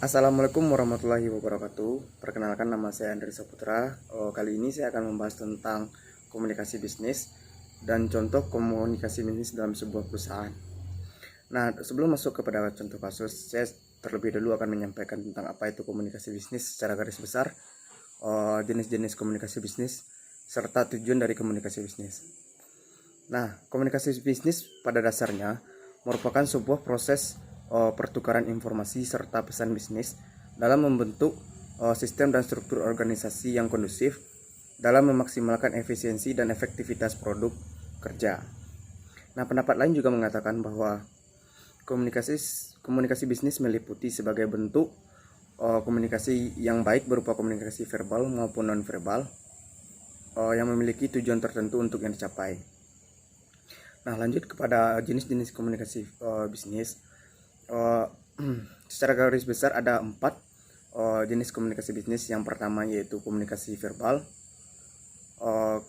Assalamualaikum warahmatullahi wabarakatuh. Perkenalkan, nama saya Andri Saputra. Kali ini saya akan membahas tentang komunikasi bisnis dan contoh komunikasi bisnis dalam sebuah perusahaan. Nah, sebelum masuk kepada contoh kasus, saya terlebih dahulu akan menyampaikan tentang apa itu komunikasi bisnis secara garis besar, jenis-jenis komunikasi bisnis, serta tujuan dari komunikasi bisnis. Nah, komunikasi bisnis pada dasarnya merupakan sebuah proses pertukaran informasi serta pesan bisnis dalam membentuk sistem dan struktur organisasi yang kondusif dalam memaksimalkan efisiensi dan efektivitas produk kerja. Nah, pendapat lain juga mengatakan bahwa komunikasi komunikasi bisnis meliputi sebagai bentuk komunikasi yang baik berupa komunikasi verbal maupun non verbal yang memiliki tujuan tertentu untuk yang dicapai. Nah, lanjut kepada jenis-jenis komunikasi bisnis. Uh, Secara garis besar ada 4 jenis komunikasi bisnis. Yang pertama yaitu komunikasi verbal, uh,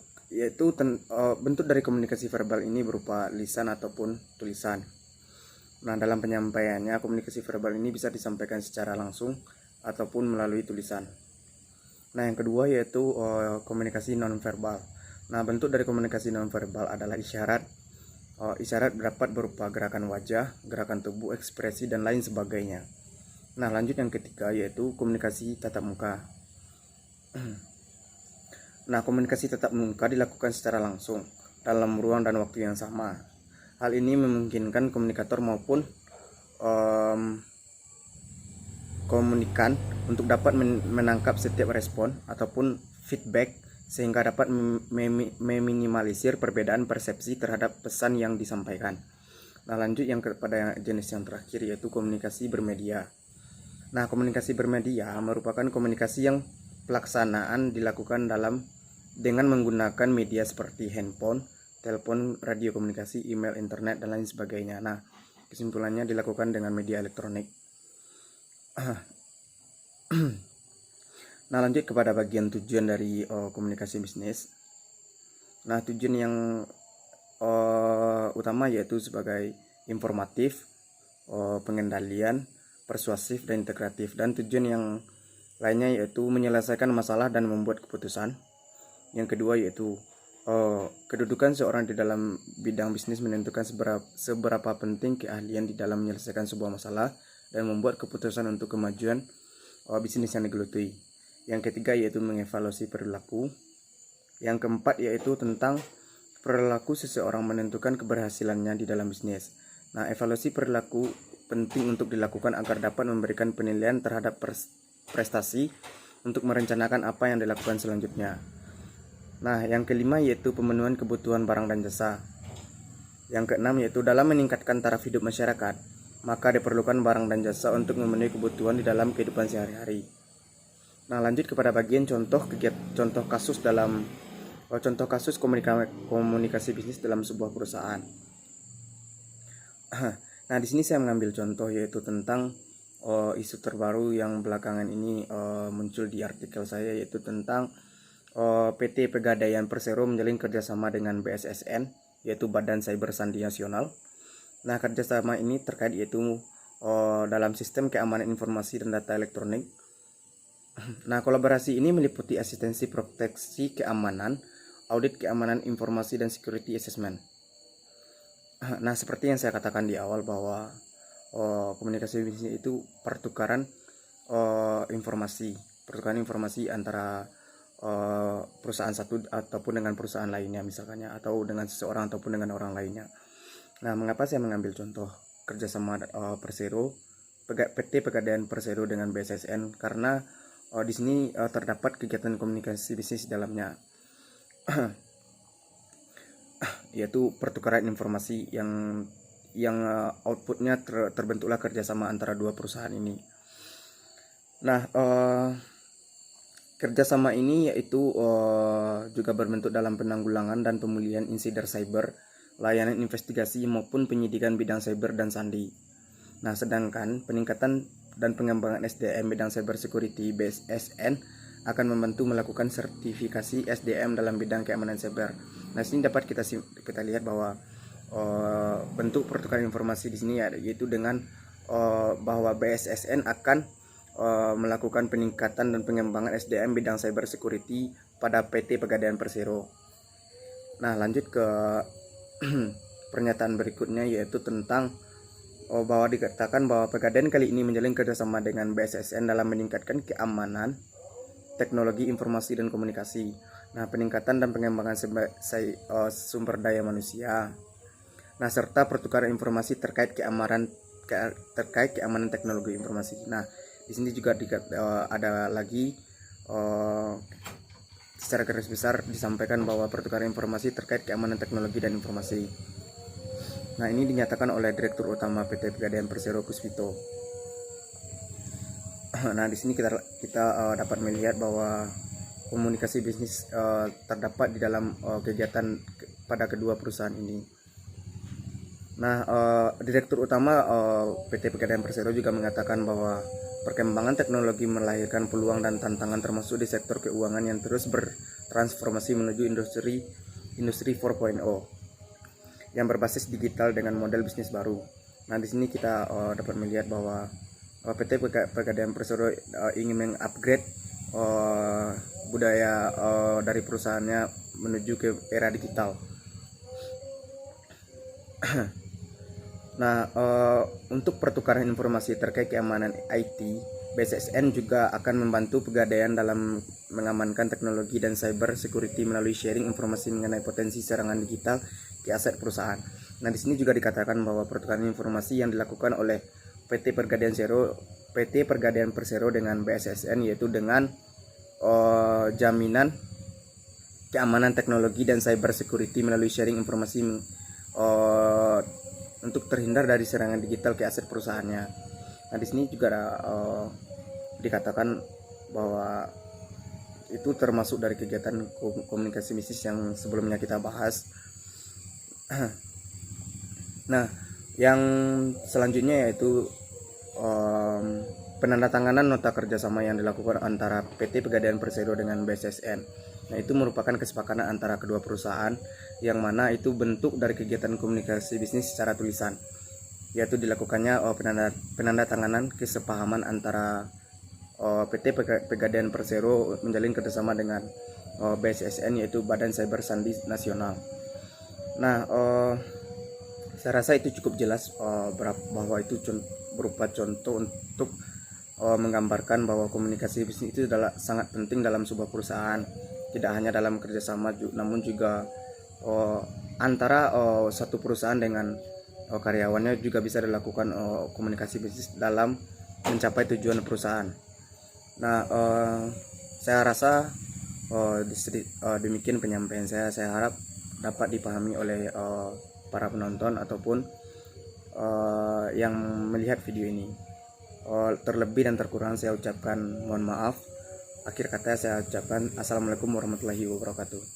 bentuk dari komunikasi verbal ini berupa lisan ataupun tulisan. Nah, dalam penyampaiannya komunikasi verbal ini bisa disampaikan secara langsung ataupun melalui tulisan. Nah, yang kedua yaitu komunikasi nonverbal. Nah, bentuk dari komunikasi nonverbal adalah isyarat. Isyarat dapat berupa gerakan wajah, gerakan tubuh, ekspresi, dan lain sebagainya. Nah, lanjut yang ketiga yaitu komunikasi tatap muka. Nah, komunikasi tatap muka dilakukan secara langsung dalam ruang dan waktu yang sama. Hal ini memungkinkan komunikator maupun komunikan untuk dapat menangkap setiap respon ataupun feedback sehingga dapat meminimalisir perbedaan persepsi terhadap pesan yang disampaikan. Nah, lanjut yang kepada jenis yang terakhir yaitu komunikasi bermedia. Nah, komunikasi bermedia merupakan komunikasi yang pelaksanaan dilakukan dengan menggunakan media seperti handphone, telepon, radio komunikasi, email, internet, dan lain sebagainya. Nah, kesimpulannya dilakukan dengan media elektronik. Nah, lanjut kepada bagian tujuan dari komunikasi bisnis. Nah, tujuan yang utama yaitu sebagai informatif, pengendalian, persuasif, dan integratif. Dan tujuan yang lainnya yaitu menyelesaikan masalah dan membuat keputusan. Yang kedua yaitu kedudukan seorang di dalam bidang bisnis menentukan seberapa penting keahlian di dalam menyelesaikan sebuah masalah dan membuat keputusan untuk kemajuan bisnis yang digeluti. Yang ketiga yaitu mengevaluasi perilaku. Yang keempat yaitu tentang perilaku seseorang menentukan keberhasilannya di dalam bisnis. Nah, evaluasi perilaku penting untuk dilakukan agar dapat memberikan penilaian terhadap prestasi untuk merencanakan apa yang dilakukan selanjutnya. Nah, yang kelima yaitu pemenuhan kebutuhan barang dan jasa. Yang keenam yaitu dalam meningkatkan taraf hidup masyarakat, maka diperlukan barang dan jasa untuk memenuhi kebutuhan di dalam kehidupan sehari-hari. Nah, lanjut kepada bagian contoh kasus komunikasi bisnis dalam sebuah perusahaan. Nah, di sini saya mengambil contoh yaitu tentang isu terbaru yang belakangan ini muncul di artikel saya, yaitu tentang PT Pegadaian Persero menjalin kerjasama dengan BSSN, yaitu Badan Cyber Sandi Nasional. Nah, kerjasama ini terkait yaitu dalam sistem keamanan informasi dan data elektronik. Nah, kolaborasi ini meliputi asistensi proteksi keamanan, audit keamanan informasi, dan security assessment. Nah, seperti yang saya katakan di awal bahwa komunikasi bisnis itu pertukaran informasi antara perusahaan satu ataupun dengan perusahaan lainnya misalkannya, atau dengan seseorang ataupun dengan orang lainnya. Nah, mengapa saya mengambil contoh kerjasama PT Pegadaian Persero dengan BSSN? Karena di sini terdapat kegiatan komunikasi bisnis di dalamnya, yaitu pertukaran informasi yang outputnya terbentuklah kerjasama antara dua perusahaan ini. Nah, kerjasama ini yaitu juga berbentuk dalam penanggulangan dan pemulihan insiden cyber, layanan investigasi maupun penyidikan bidang cyber dan sandi. Nah, sedangkan peningkatan dan pengembangan SDM bidang cyber security BSSN akan membantu melakukan sertifikasi SDM dalam bidang keamanan cyber. Nah, sini dapat kita lihat bahwa bentuk pertukaran informasi di sini yaitu dengan bahwa BSSN akan melakukan peningkatan dan pengembangan SDM bidang cyber security pada PT Pegadaian Persero. Nah, lanjut ke pernyataan berikutnya, yaitu tentang bahwa dikatakan bahwa Pegadaian kali ini menjalin kerjasama dengan BSSN dalam meningkatkan keamanan teknologi informasi dan komunikasi. Nah, peningkatan dan pengembangan sumber daya manusia. Nah, serta pertukaran informasi terkait keamanan teknologi informasi. Nah, di sini juga ada lagi secara garis besar disampaikan bahwa pertukaran informasi terkait keamanan teknologi dan informasi. Nah, ini dinyatakan oleh Direktur Utama PT Pegadaian Persero Puspito. Nah, di sini kita dapat melihat bahwa komunikasi bisnis terdapat di dalam kegiatan pada kedua perusahaan ini. Nah, Direktur Utama PT Pegadaian Persero juga mengatakan bahwa perkembangan teknologi melahirkan peluang dan tantangan termasuk di sektor keuangan yang terus bertransformasi menuju industri 4.0 yang berbasis digital dengan model bisnis baru. Nah, di sini kita dapat melihat bahwa PT Pegadaian Persero ingin mengupgrade budaya dari perusahaannya menuju ke era digital. Nah, untuk pertukaran informasi terkait keamanan IT, BSSN juga akan membantu Pegadaian dalam mengamankan teknologi dan cyber security melalui sharing informasi mengenai potensi serangan digital ke aset perusahaan. Nah, di sini juga dikatakan bahwa pertukaran informasi yang dilakukan oleh PT Pegadaian Persero dengan BSSN, yaitu dengan jaminan keamanan teknologi dan cyber security melalui sharing informasi untuk terhindar dari serangan digital ke aset perusahaannya. Nah, di sini juga dikatakan bahwa itu termasuk dari kegiatan komunikasi bisnis yang sebelumnya kita bahas. Nah, yang selanjutnya yaitu penandatanganan nota kerjasama yang dilakukan antara PT Pegadaian Persero dengan BSSN. Nah, itu merupakan kesepakatan antara kedua perusahaan yang mana itu bentuk dari kegiatan komunikasi bisnis secara tulisan, yaitu dilakukannya penandatanganan kesepahaman antara PT Pegadaian Persero menjalin kerjasama dengan BSSN, yaitu Badan Cyber Sandi Nasional. Nah, saya rasa itu cukup jelas bahwa itu berupa contoh untuk menggambarkan bahwa komunikasi bisnis itu adalah sangat penting dalam sebuah perusahaan, tidak hanya dalam kerjasama namun juga antara satu perusahaan dengan karyawannya juga bisa dilakukan komunikasi bisnis dalam mencapai tujuan perusahaan. Nah, saya rasa demikian penyampaian saya. Saya harap dapat dipahami oleh para penonton ataupun yang melihat video ini. Terlebih dan terkurang saya ucapkan mohon maaf. Akhir kata saya ucapkan assalamualaikum warahmatullahi wabarakatuh.